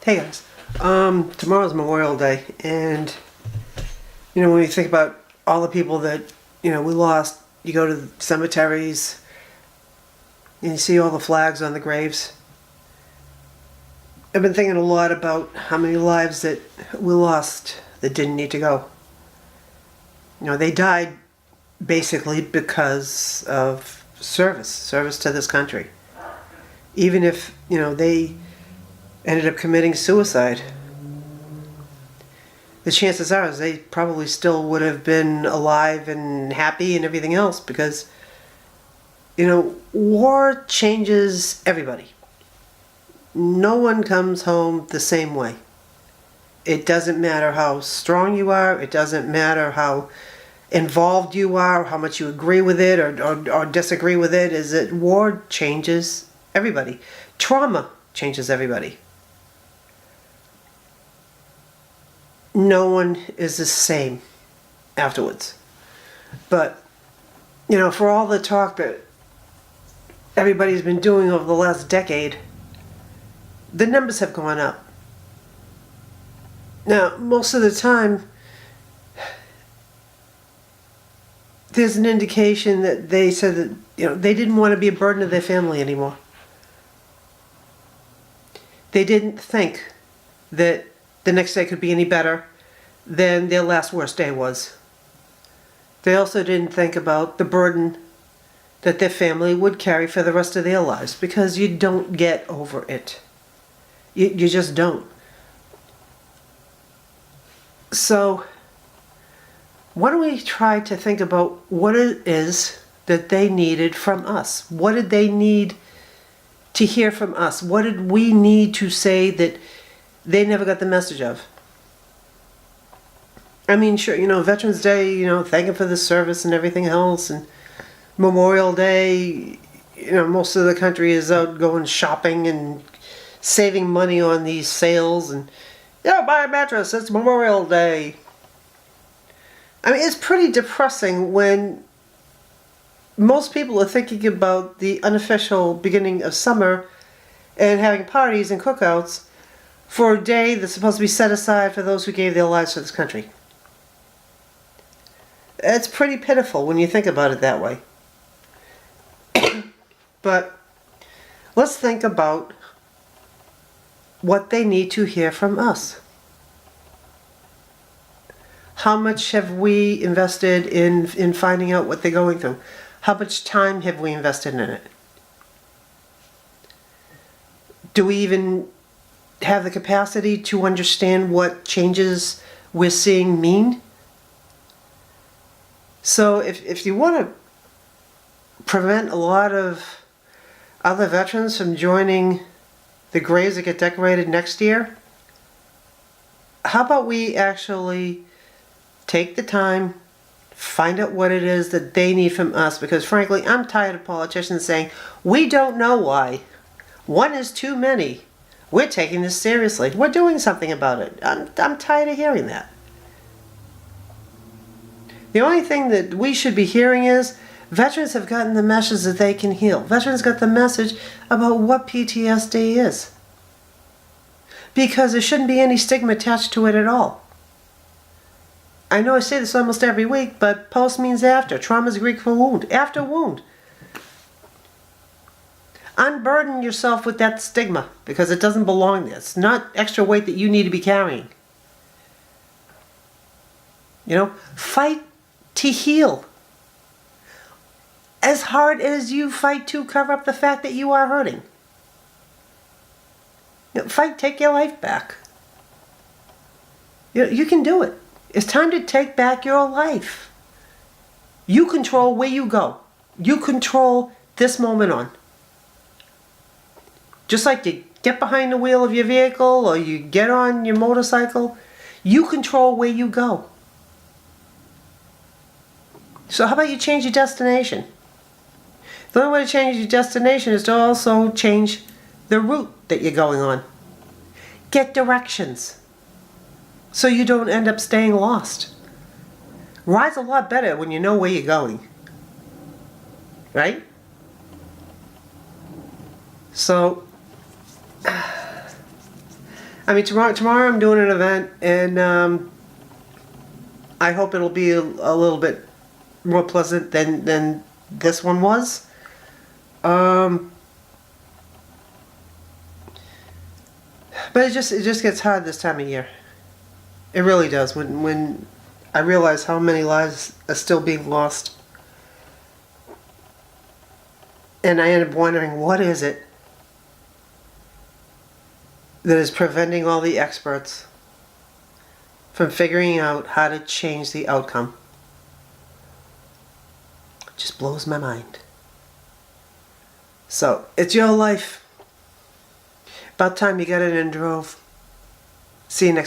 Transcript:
Hey guys, tomorrow's Memorial Day, and when you think about all the people that we lost, you go to the cemeteries and you see all the flags on the graves. I've been thinking a lot about how many lives that we lost that didn't need to go. They died basically because of service to this country. Even if they ended up committing suicide, the chances are is they probably still would have been alive and happy and everything else, because war changes everybody. No one comes home the same way. It doesn't matter how strong you are, it doesn't matter how involved you are, how much you agree with it or disagree with it, is that war changes everybody. Trauma changes everybody. No one is the same afterwards. But, for all the talk that everybody's been doing over the last decade, the numbers have gone up. Now, most of the time, there's an indication that they said that, they didn't want to be a burden to their family anymore. They didn't think that the next day could be any better than their last worst day was. They also didn't think about the burden that their family would carry for the rest of their lives, because you don't get over it. You just don't. So, why don't we try to think about what it is that they needed from us? What did they need to hear from us? What did we need to say that they never got the message of? I mean, sure, Veterans Day, thank them for the service and everything else, and Memorial Day, most of the country is out going shopping and saving money on these sales, and, buy a mattress, it's Memorial Day. I mean, it's pretty depressing when most people are thinking about the unofficial beginning of summer and having parties and cookouts for a day that's supposed to be set aside for those who gave their lives for this country. It's pretty pitiful when you think about it that way. But let's think about what they need to hear from us. How much have we invested in finding out what they're going through? How much time have we invested in it? Do we even have the capacity to understand what changes we're seeing mean? So if you want to prevent a lot of other veterans from joining the graves that get decorated next year, how about we actually take the time, find out what it is that they need from us? Because frankly, I'm tired of politicians saying, we don't know why. One is too many. We're taking this seriously. We're doing something about it. I'm tired of hearing that. The only thing that we should be hearing is, veterans have gotten the message that they can heal. Veterans got the message about what PTSD is. Because there shouldn't be any stigma attached to it at all. I know I say this almost every week, but post means after. Trauma is Greek for wound. After wound. Unburden yourself with that stigma, because it doesn't belong there. It's not extra weight that you need to be carrying. Fight to heal. As hard as you fight to cover up the fact that you are hurting. Fight, take your life back. You can do it. It's time to take back your life. You control where you go. You control this moment on. Just like you get behind the wheel of your vehicle or you get on your motorcycle, you control where you go. So how about you change your destination? The only way to change your destination is to also change the route that you're going on. Get directions so you don't end up staying lost. Ride's a lot better when you know where you're going. Right? So, I mean, tomorrow I'm doing an event, and I hope it'll be a little bit more pleasant than this one was. But it just gets hard this time of year. It really does. When I realize how many lives are still being lost, and I end up wondering, what is it that is preventing all the experts from figuring out how to change the outcome? It just blows my mind. So, it's your life. About time you got it in drove. See you next week.